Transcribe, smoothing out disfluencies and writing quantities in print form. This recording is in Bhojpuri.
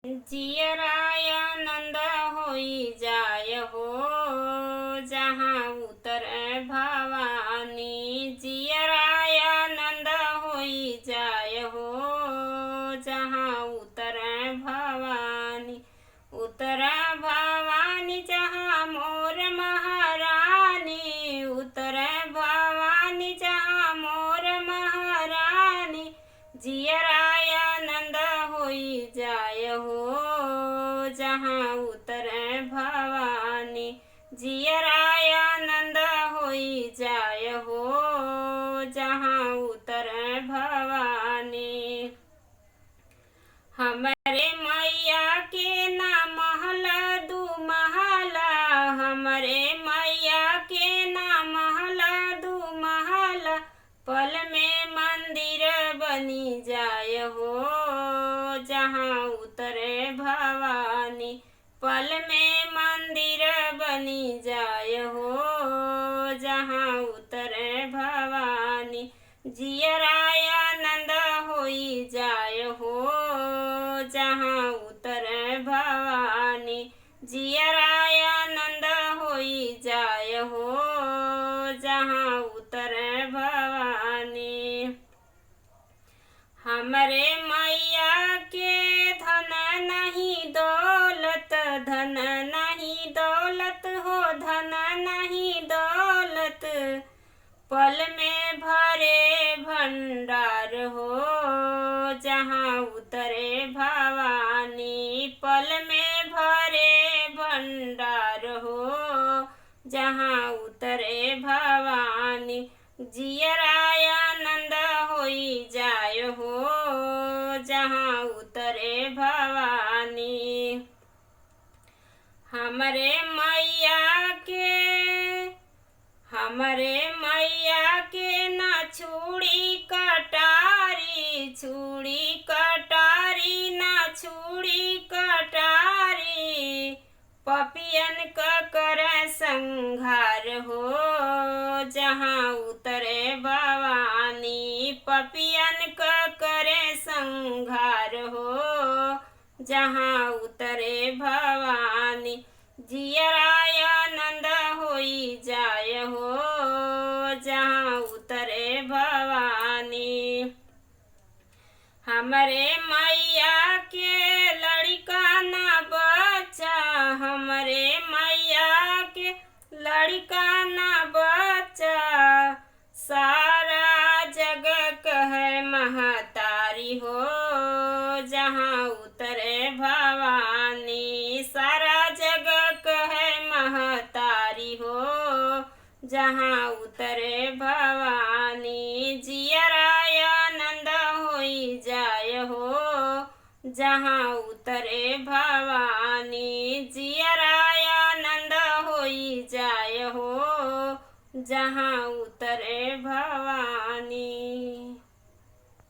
जियराय आनंद होई जाय हो जहाँ उतरे भवानी। जियराय आनंद होई जाय हो जहाँ उतरे भवानी। उतरा भवानी जहाँ मोर महारानी। उतरे भवानी जहाँ मोर महारानी। जियराय आनंद होई जाय हो जहाँ उतरे भवानी। जियराय आनंद होई जाय हो जहाँ उतरे भवानी। हमरे मैया के ना महल दू महला। हमरे मैया के ना महल दू महला। पल में मंदिर बनी जाय हो जहाँ उतरे भवानी। पल में मंदिर बनी जाय हो जहाँ उतरे भवानी। जियराय आनंद होई जाय हो जहाँ उतरे भवानी। जियराय आनंद होई जाय हो जहाँ उतरे भवानी। हमरे मैया के धन नहीं दौलत। धन नहीं दौलत हो धन नहीं दौलत। पल में भरे भंडार हो जहाँ उतरे भवानी। पल में भरे भंडार हो जहाँ उतरे भवानी। जियराय आनंद होई जाय हो जहाँ उतरे भवानी। हमरे मैया के ना छुड़ी कटारी। छुड़ी कटारी ना छुड़ी कटारी। पपियन का कर संघार हो जहाँ उतरे भवानी। पपियन का करे संघार हो जहाँ उतरे भवानी। जियराय आनंद होई जाय हो जहाँ उतरे भवानी। हमरे मैया के लड़का ना बच्चा। हमरे मैया के लड़का ना बच्चा। सारा जग कहे महतारी हो जहाँ उतरे भवानी। सारा जग कहे महतारी हो जहाँ उतरे भवानी। जियराय आनंद होई जाय हो जहाँ उतरे भवानी। जियराय आनंद होई जाय हो जहाँ उतरे भवानी।